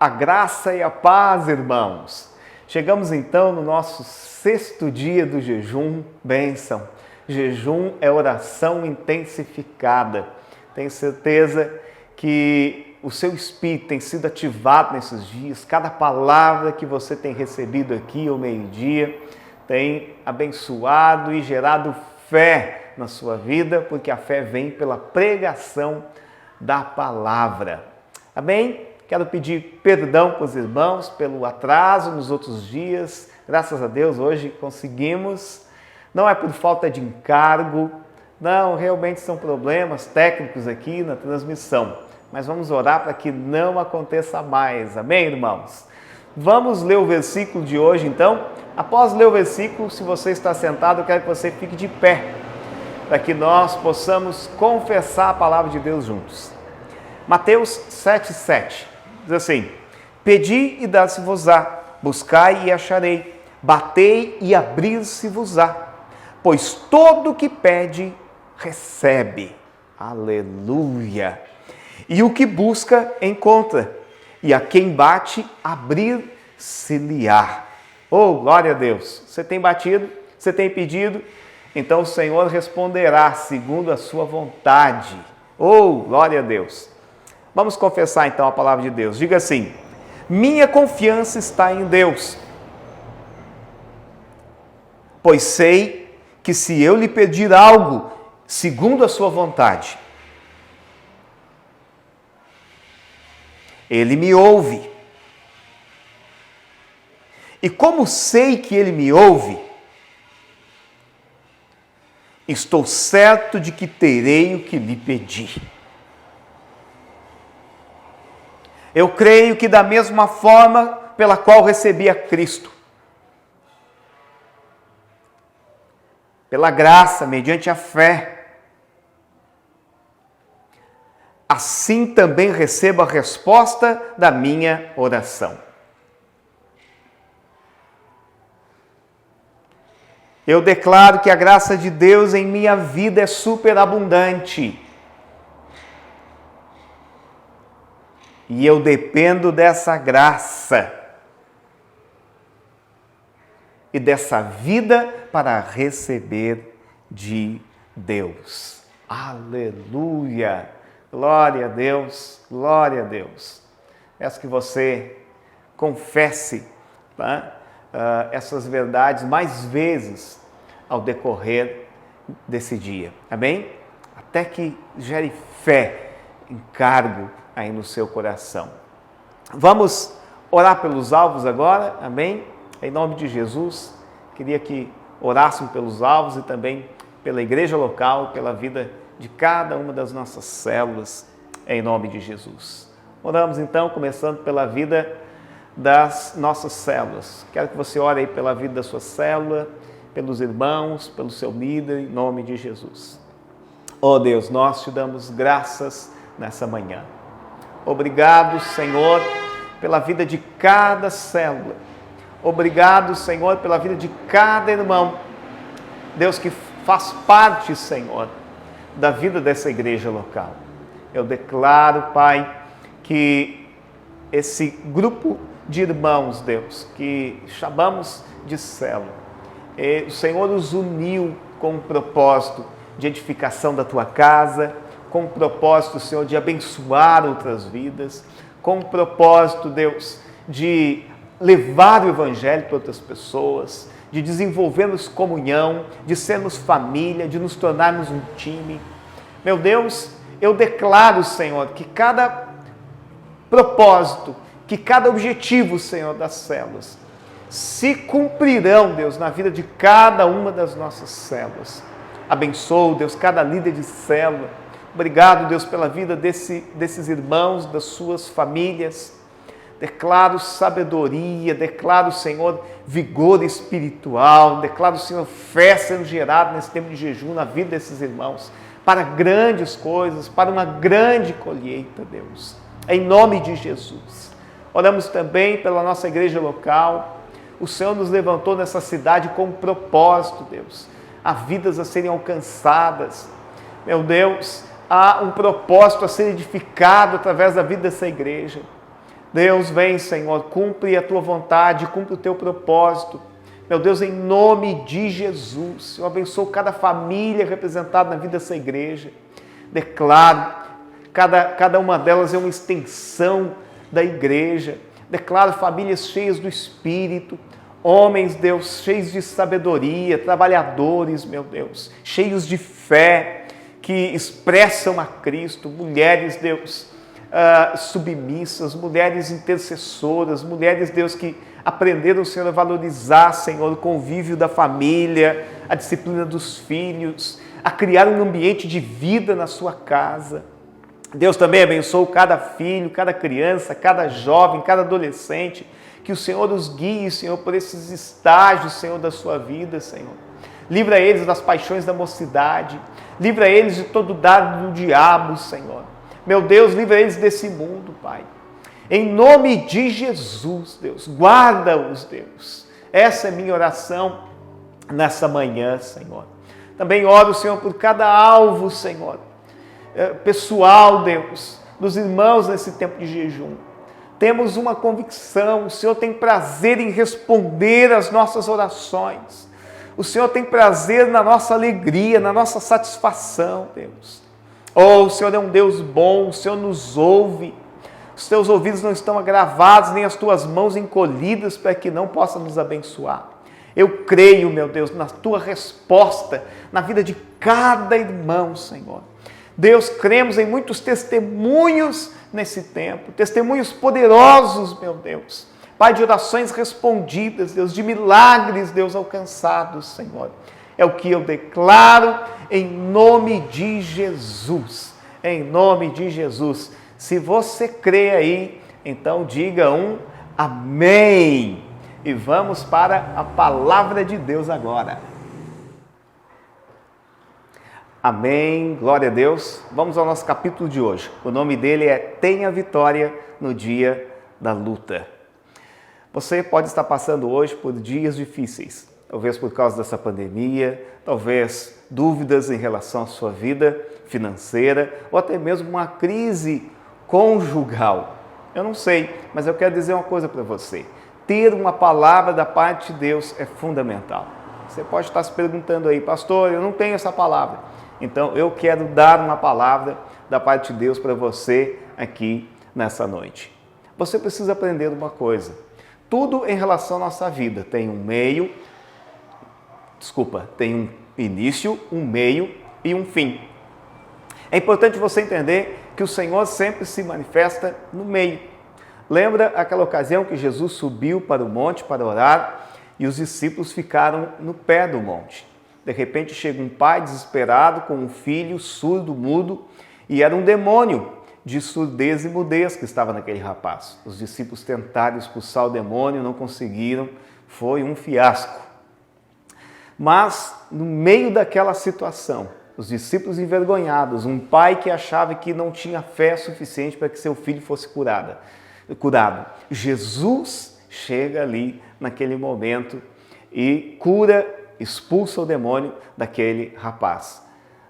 A graça e a paz, irmãos. Chegamos então no nosso 6º dia do jejum, bênção. Jejum é oração intensificada. Tenho certeza que o seu espírito tem sido ativado nesses dias. Cada palavra que você tem recebido aqui ao meio-dia tem abençoado e gerado fé na sua vida, porque a fé vem pela pregação da palavra. Amém? Quero pedir perdão para os irmãos pelo atraso nos outros dias. Graças a Deus, hoje conseguimos. Não é por falta de encargo, não, realmente são problemas técnicos aqui na transmissão. Mas vamos orar para que não aconteça mais. Amém, irmãos? Vamos ler o versículo de hoje, então. Após ler o versículo, se você está sentado, eu quero que você fique de pé, para que nós possamos confessar a palavra de Deus juntos. Mateus 7,7 diz assim: Pedi e dar-se-vos-á, buscai e acharei, batei e abrir-se-vos-á, pois todo o que pede, recebe. Aleluia! E o que busca, encontra, e a quem bate, abrir-se-lhe-á. Oh, glória a Deus! Você tem batido? Você tem pedido? Então o Senhor responderá segundo a sua vontade. Oh, glória a Deus! Vamos confessar então a palavra de Deus. Diga assim: minha confiança está em Deus, pois sei que se eu lhe pedir algo segundo a sua vontade, Ele me ouve. E como sei que Ele me ouve, estou certo de que terei o que lhe pedir. Eu creio que da mesma forma pela qual recebi a Cristo, pela graça, mediante a fé, assim também recebo a resposta da minha oração. Eu declaro que a graça de Deus em minha vida é superabundante. E eu dependo dessa graça e dessa vida para receber de Deus. Aleluia! Glória a Deus, glória a Deus. Peço que você confesse, tá? Essas verdades mais vezes ao decorrer desse dia. Amém? Até que gere fé, encargo aí no seu coração. Vamos orar pelos alvos agora, amém? Em nome de Jesus, queria que orássemos pelos alvos e também pela igreja local, pela vida de cada uma das nossas células, em nome de Jesus. Oramos então, começando pela vida das nossas células. Quero que você ore aí pela vida da sua célula, pelos irmãos, pelo seu líder, em nome de Jesus. Oh Deus, nós te damos graças nessa manhã. Obrigado, Senhor, pela vida de cada célula. Obrigado, Senhor, pela vida de cada irmão. Deus, que faz parte, Senhor, da vida dessa igreja local. Eu declaro, Pai, que esse grupo de irmãos, Deus, que chamamos de célula, o Senhor os uniu com um propósito de edificação da tua casa, com o propósito, Senhor, de abençoar outras vidas, com o propósito, Deus, de levar o Evangelho para outras pessoas, de desenvolvermos comunhão, de sermos família, de nos tornarmos um time. Meu Deus, eu declaro, Senhor, que cada propósito, que cada objetivo, Senhor, das células, se cumprirão, Deus, na vida de cada uma das nossas células. Abençoa, Deus, cada líder de célula. Obrigado, Deus, pela vida desses irmãos, das suas famílias. Declaro sabedoria, declaro, Senhor, vigor espiritual, declaro, Senhor, fé sendo gerada nesse tempo de jejum na vida desses irmãos, para grandes coisas, para uma grande colheita, Deus, em nome de Jesus. Oramos também pela nossa igreja local. O Senhor nos levantou nessa cidade com um propósito, Deus, há vidas a serem alcançadas. Meu Deus, há um propósito a ser edificado através da vida dessa igreja. Deus, vem, Senhor, cumpre a tua vontade, cumpre o teu propósito. Meu Deus, em nome de Jesus, eu abençoo cada família representada na vida dessa igreja. Declaro, cada uma delas é uma extensão da igreja. Declaro famílias cheias do Espírito, homens, Deus, cheios de sabedoria, trabalhadores, meu Deus, cheios de fé, que expressam a Cristo, mulheres, Deus, submissas, mulheres intercessoras, mulheres, Deus, que aprenderam, Senhor, a valorizar, Senhor, o convívio da família, a disciplina dos filhos, a criar um ambiente de vida na sua casa. Deus também abençoe cada filho, cada criança, cada jovem, cada adolescente, que o Senhor os guie, Senhor, por esses estágios, Senhor, da sua vida, Senhor. Livra eles das paixões da mocidade, livra eles de todo dado do diabo, Senhor. Meu Deus, livra eles desse mundo, Pai. Em nome de Jesus, Deus, guarda-os, Deus. Essa é minha oração nessa manhã, Senhor. Também oro, Senhor, por cada alvo, Senhor, pessoal, Deus, dos irmãos nesse tempo de jejum. Temos uma convicção, o Senhor tem prazer em responder às nossas orações. O Senhor tem prazer na nossa alegria, na nossa satisfação, Deus. Oh, o Senhor é um Deus bom, o Senhor nos ouve. Os teus ouvidos não estão agravados, nem as tuas mãos encolhidas para que não possa nos abençoar. Eu creio, meu Deus, na tua resposta, na vida de cada irmão, Senhor. Deus, cremos em muitos testemunhos nesse tempo, testemunhos poderosos, meu Deus. Pai, de orações respondidas, Deus, de milagres, Deus, alcançados, Senhor. É o que eu declaro em nome de Jesus. Em nome de Jesus. Se você crê aí, então diga um amém. E vamos para a palavra de Deus agora. Amém, glória a Deus. Vamos ao nosso capítulo de hoje. O nome dele é Tenha Vitória no Dia da Luta. Você pode estar passando hoje por dias difíceis, talvez por causa dessa pandemia, talvez dúvidas em relação à sua vida financeira ou até mesmo uma crise conjugal. Eu não sei, mas eu quero dizer uma coisa para você. Ter uma palavra da parte de Deus é fundamental. Você pode estar se perguntando aí, pastor, eu não tenho essa palavra. Então eu quero dar uma palavra da parte de Deus para você aqui nessa noite. Você precisa aprender uma coisa. Tudo em relação à nossa vida tem um tem um início, um meio e um fim. É importante você entender que o Senhor sempre se manifesta no meio. Lembra aquela ocasião que Jesus subiu para o monte para orar e os discípulos ficaram no pé do monte. De repente chega um pai desesperado com um filho surdo, mudo, e era um demônio de surdez e mudez que estava naquele rapaz. Os discípulos tentaram expulsar o demônio, não conseguiram, foi um fiasco. Mas, no meio daquela situação, os discípulos envergonhados, um pai que achava que não tinha fé suficiente para que seu filho fosse curado. Jesus chega ali naquele momento e cura, expulsa o demônio daquele rapaz.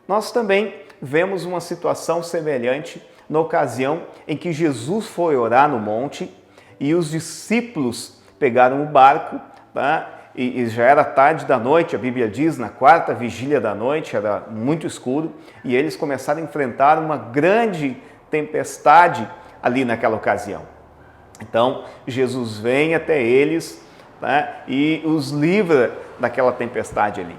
Nós também vemos uma situação semelhante na ocasião em que Jesus foi orar no monte e os discípulos pegaram o barco, tá? E já era tarde da noite, a Bíblia diz, na quarta vigília da noite, era muito escuro, e eles começaram a enfrentar uma grande tempestade ali naquela ocasião. Então, Jesus vem até eles, tá? E os livra daquela tempestade ali.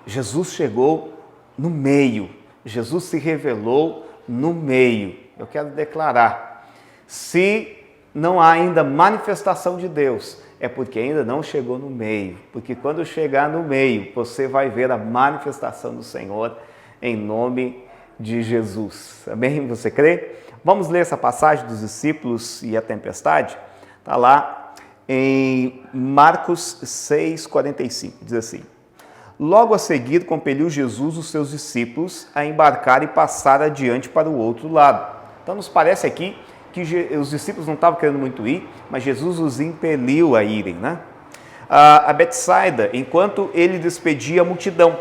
Jesus chegou no meio, Jesus se revelou no meio. Eu quero declarar, se não há ainda manifestação de Deus, é porque ainda não chegou no meio. Porque quando chegar no meio, você vai ver a manifestação do Senhor em nome de Jesus. Amém? Você crê? Vamos ler essa passagem dos discípulos e a tempestade? Está lá em Marcos 6,45. Diz assim: Logo a seguir, compeliu Jesus os seus discípulos a embarcar e passar adiante para o outro lado. Então, nos parece aqui que os discípulos não estavam querendo muito ir, mas Jesus os impeliu a irem, né? A Betsaida, enquanto ele despedia a multidão.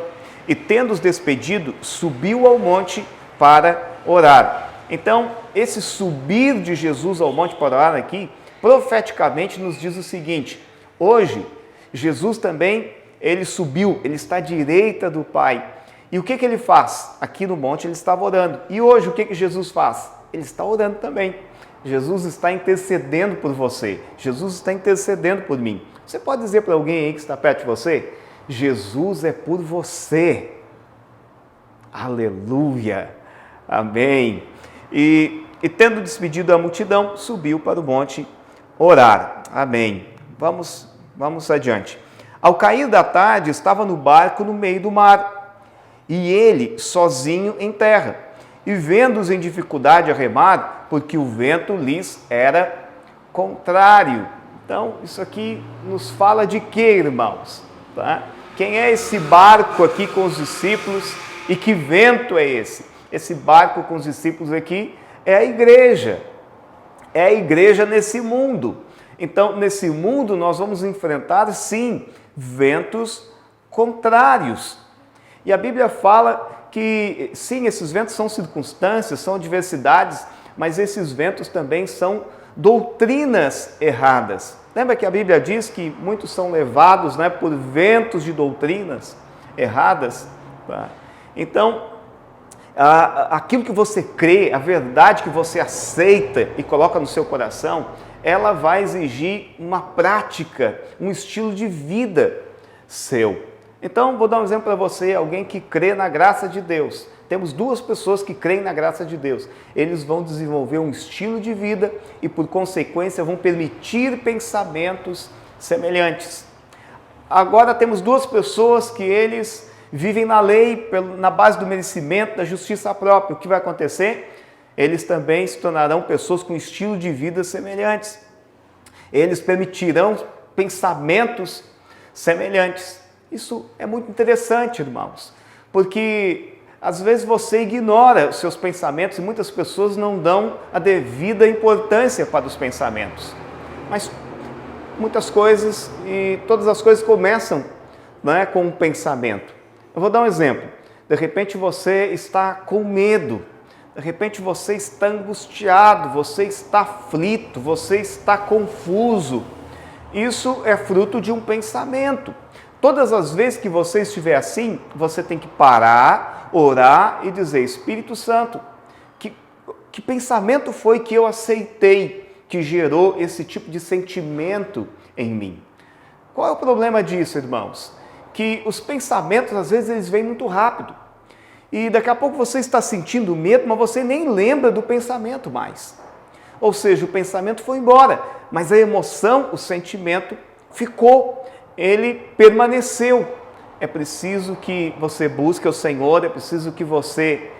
E, tendo-os despedido, subiu ao monte para orar. Então, esse subir de Jesus ao monte para orar aqui, profeticamente nos diz o seguinte: hoje, Jesus também, ele subiu, ele está à direita do Pai. E o que ele faz? Aqui no monte ele estava orando. E hoje o que Jesus faz? Ele está orando também. Jesus está intercedendo por você. Jesus está intercedendo por mim. Você pode dizer para alguém aí que está perto de você: Jesus é por você. Aleluia. Amém. E tendo despedido a multidão, subiu para o monte orar. Amém. Vamos adiante. Ao cair da tarde, estava no barco no meio do mar, e ele sozinho em terra, e vendo-os em dificuldade a remar, porque o vento lhes era contrário. Então, isso aqui nos fala de quê, irmãos? Tá? Quem é esse barco aqui com os discípulos e que vento é esse? Esse barco com os discípulos aqui é a igreja. É a igreja nesse mundo. Então, nesse mundo nós vamos enfrentar, sim, ventos contrários. E a Bíblia fala que, sim, esses ventos são circunstâncias, são adversidades, mas esses ventos também são doutrinas erradas. Lembra que a Bíblia diz que muitos são levados, né, por ventos de doutrinas erradas? Tá? Então, aquilo que você crê, a verdade que você aceita e coloca no seu coração, ela vai exigir uma prática, um estilo de vida seu. Então, vou dar um exemplo para você, alguém que crê na graça de Deus. Temos duas pessoas que creem na graça de Deus. Eles vão desenvolver um estilo de vida e, por consequência, vão permitir pensamentos semelhantes. Agora, temos duas pessoas que eles vivem na lei, na base do merecimento, da justiça própria. O que vai acontecer? Eles também se tornarão pessoas com estilo de vida semelhantes. Eles permitirão pensamentos semelhantes. Isso é muito interessante, irmãos, porque às vezes você ignora os seus pensamentos e muitas pessoas não dão a devida importância para os pensamentos. Mas muitas coisas e todas as coisas começam, né, com um pensamento. Eu vou dar um exemplo. De repente você está com medo, de repente você está angustiado, você está aflito, você está confuso. Isso é fruto de um pensamento. Todas as vezes que você estiver assim, você tem que parar, orar e dizer: Espírito Santo, que pensamento foi que eu aceitei que gerou esse tipo de sentimento em mim? Qual é o problema disso, irmãos? Que os pensamentos, às vezes, eles vêm muito rápido. E daqui a pouco você está sentindo medo, mas você nem lembra do pensamento mais. Ou seja, o pensamento foi embora, mas a emoção, o sentimento ficou. Ele permaneceu. É preciso que você busque o Senhor, é preciso que você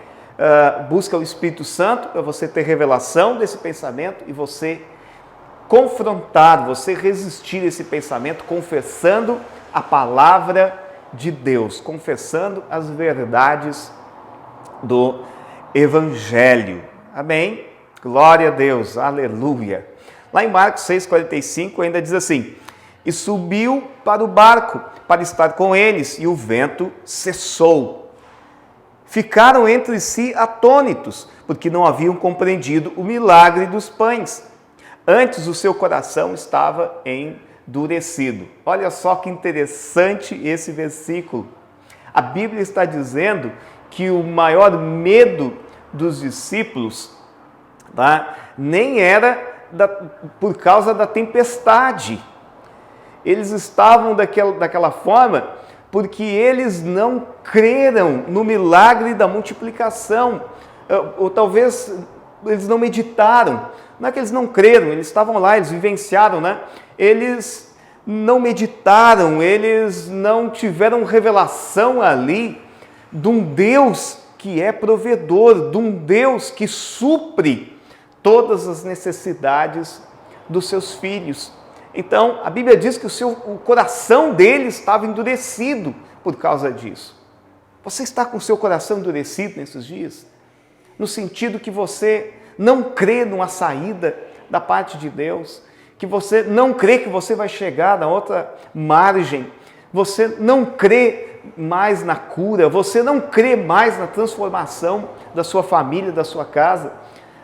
busque o Espírito Santo para você ter revelação desse pensamento e você confrontar, você resistir a esse pensamento confessando a palavra de Deus, confessando as verdades do Evangelho. Amém? Glória a Deus, aleluia. Lá em Marcos 6,45 ainda diz assim: e subiu para o barco para estar com eles, e o vento cessou. Ficaram entre si atônitos, porque não haviam compreendido o milagre dos pães. Antes o seu coração estava endurecido. Olha só que interessante esse versículo. A Bíblia está dizendo que o maior medo dos discípulos, tá, nem era por causa da tempestade. Eles estavam daquela forma porque eles não creram no milagre da multiplicação. Ou talvez eles não meditaram. Não é que eles não creram, eles estavam lá, eles vivenciaram, né? Eles não meditaram, eles não tiveram revelação ali de um Deus que é provedor, de um Deus que supre todas as necessidades dos seus filhos. Então, a Bíblia diz que o coração dele estava endurecido por causa disso. Você está com o seu coração endurecido nesses dias? No sentido que você não crê numa saída da parte de Deus, que você não crê que você vai chegar na outra margem, você não crê mais na cura, você não crê mais na transformação da sua família, da sua casa.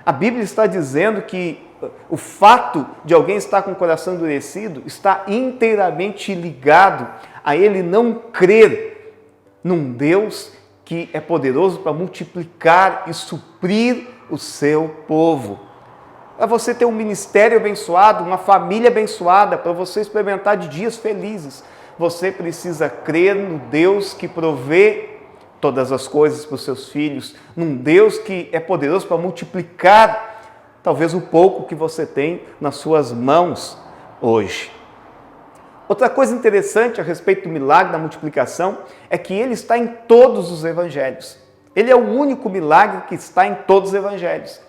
A Bíblia está dizendo que o fato de alguém estar com o coração endurecido está inteiramente ligado a ele não crer num Deus que é poderoso para multiplicar e suprir o seu povo. Para você ter um ministério abençoado, uma família abençoada, para você experimentar de dias felizes, você precisa crer no Deus que provê todas as coisas para os seus filhos, num Deus que é poderoso para multiplicar talvez o pouco que você tem nas suas mãos hoje. Outra coisa interessante a respeito do milagre da multiplicação é que ele está em todos os evangelhos. Ele é o único milagre que está em todos os evangelhos.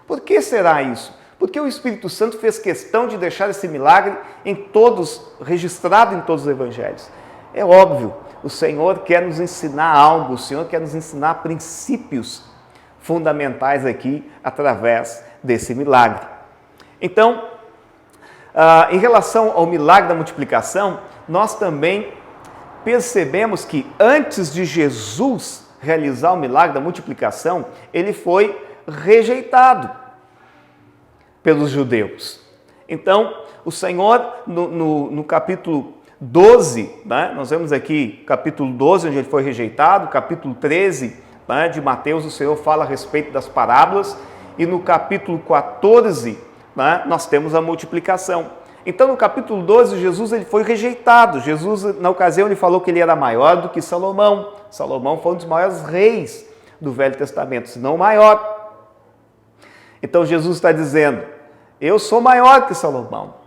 Por que será isso? Porque o Espírito Santo fez questão de deixar esse milagre registrado em todos os evangelhos. É óbvio, o Senhor quer nos ensinar algo, o Senhor quer nos ensinar princípios fundamentais aqui através desse milagre. Então, em relação ao milagre da multiplicação, nós também percebemos que antes de Jesus realizar o milagre da multiplicação, ele foi rejeitado pelos judeus. Então, o Senhor, no capítulo 12, né, nós vemos aqui capítulo 12, onde ele foi rejeitado, capítulo 13 né, de Mateus, o Senhor fala a respeito das parábolas, e no capítulo 14, né, nós temos a multiplicação. Então, no capítulo 12, Jesus ele foi rejeitado. Jesus, na ocasião, ele falou que ele era maior do que Salomão. Salomão foi um dos maiores reis do Velho Testamento, se não o maior. Então, Jesus está dizendo, eu sou maior que Salomão.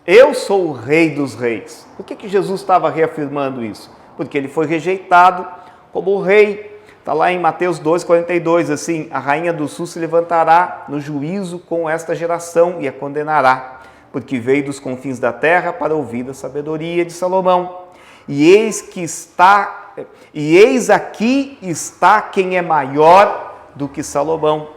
Eu sou o rei dos reis. Por que Jesus estava reafirmando isso? Porque ele foi rejeitado como o rei. Está lá em Mateus 2,42, assim, a rainha do sul se levantará no juízo com esta geração e a condenará, porque veio dos confins da terra para ouvir a sabedoria de Salomão. E eis aqui está quem é maior do que Salomão.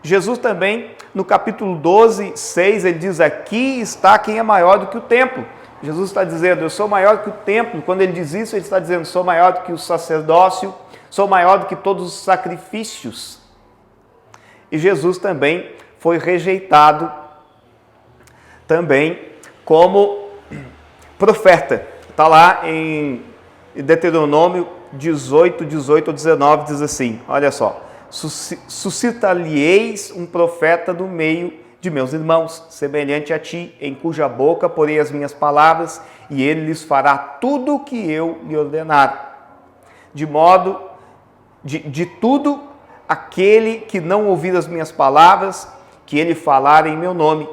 Jesus também, no capítulo 12, 6, ele diz, aqui está quem é maior do que o templo. Jesus está dizendo, eu sou maior que o templo. Quando ele diz isso, ele está dizendo, sou maior do que o sacerdócio, sou maior do que todos os sacrifícios. E Jesus também foi rejeitado também como profeta. Está lá em Deuteronômio 18, 18 ou 19, diz assim, olha só, suscitar-lhe-eis um profeta do meio de meus irmãos, semelhante a ti, em cuja boca porei as minhas palavras, e ele lhes fará tudo o que eu lhe ordenar. De modo, de tudo aquele que não ouvir as minhas palavras, que ele falar em meu nome,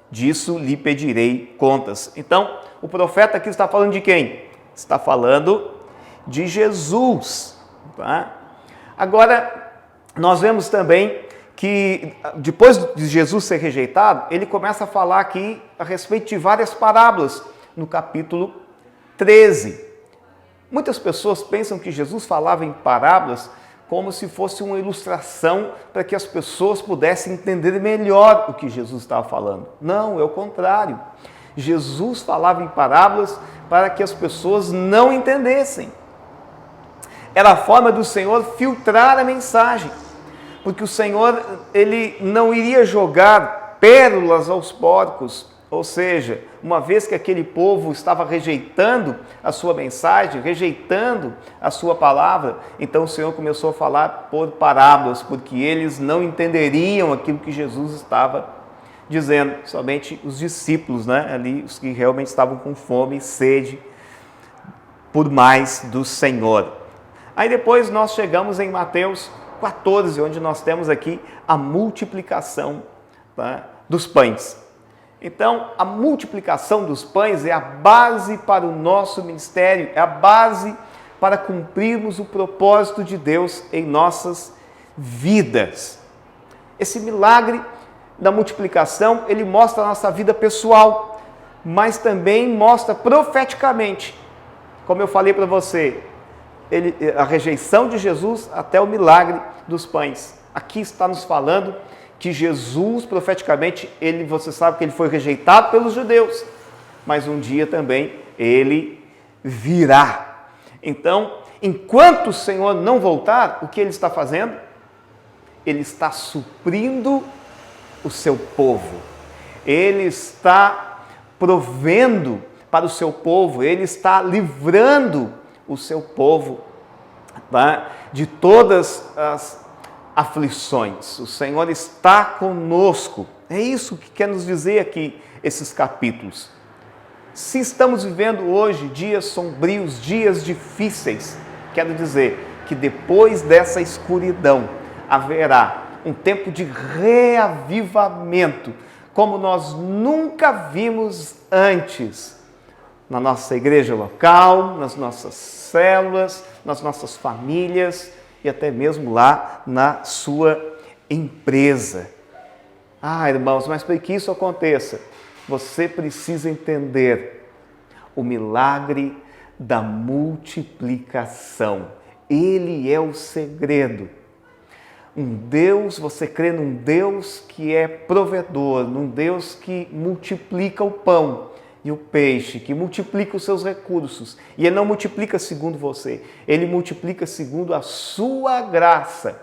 disso lhe pedirei contas. Então, o profeta aqui está falando de quem? Está falando de Jesus. Tá? Agora, nós vemos também que depois de Jesus ser rejeitado, ele começa a falar aqui a respeito de várias parábolas no capítulo 13. Muitas pessoas pensam que Jesus falava em parábolas como se fosse uma ilustração para que as pessoas pudessem entender melhor o que Jesus estava falando. Não, é o contrário. Jesus falava em parábolas para que as pessoas não entendessem. Era a forma do Senhor filtrar a mensagem, porque o Senhor ele não iria jogar pérolas aos porcos, ou seja, uma vez que aquele povo estava rejeitando a sua mensagem, rejeitando a sua palavra, então o Senhor começou a falar por parábolas, porque eles não entenderiam aquilo que Jesus estava dizendo, somente os discípulos, né, ali, os que realmente estavam com fome e sede por mais do Senhor. Aí depois nós chegamos em Mateus 14, onde nós temos aqui a multiplicação, tá, dos pães. Então, a multiplicação dos pães é a base para o nosso ministério, é a base para cumprirmos o propósito de Deus em nossas vidas. Esse milagre da multiplicação, ele mostra a nossa vida pessoal, mas também mostra profeticamente, como eu falei para você, a rejeição de Jesus até o milagre dos pães. Aqui está nos falando que Jesus, profeticamente, você sabe que ele foi rejeitado pelos judeus, mas um dia também ele virá. Então, enquanto o Senhor não voltar, o que ele está fazendo? Ele está suprindo o seu povo. Ele está provendo para o seu povo, Ele está livrando o seu povo, tá, de todas as aflições. O Senhor está conosco. É isso que quer nos dizer aqui esses capítulos. Se estamos vivendo hoje dias sombrios, dias difíceis, quero dizer que depois dessa escuridão haverá um tempo de reavivamento, como nós nunca vimos antes, na nossa igreja local, nas nossas células, nas nossas famílias e até mesmo lá na sua empresa. Irmãos, mas para que isso aconteça, você precisa entender o milagre da multiplicação. Ele é o segredo. Você crê num Deus que é provedor, num Deus que multiplica o pão e o peixe, que multiplica os seus recursos. E Ele não multiplica segundo você, Ele multiplica segundo a sua graça,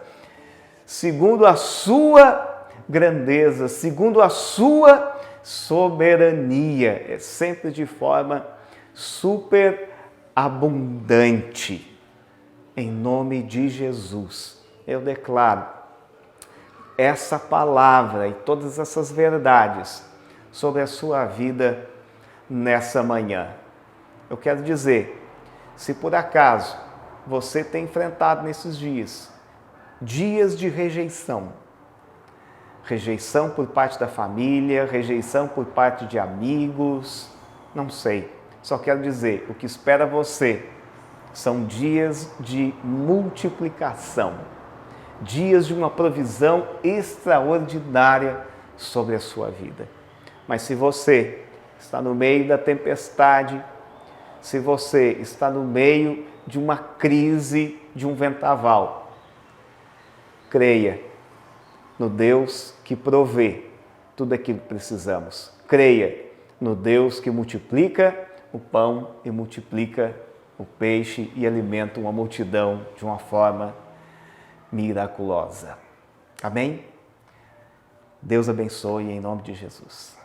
segundo a sua grandeza, segundo a sua soberania. É sempre de forma super abundante. Em nome de Jesus, eu declaro essa palavra e todas essas verdades sobre a sua vida nessa manhã. Eu quero dizer, se por acaso você tem enfrentado nesses dias de rejeição por parte da família, rejeição por parte de amigos, não sei, só quero dizer, o que espera você são dias de multiplicação, dias de uma provisão extraordinária sobre a sua vida. Mas se você está no meio da tempestade, se você está no meio de uma crise, de um vendaval, creia no Deus que provê tudo aquilo que precisamos. Creia no Deus que multiplica o pão e multiplica o peixe e alimenta uma multidão de uma forma miraculosa. Amém? Deus abençoe em nome de Jesus.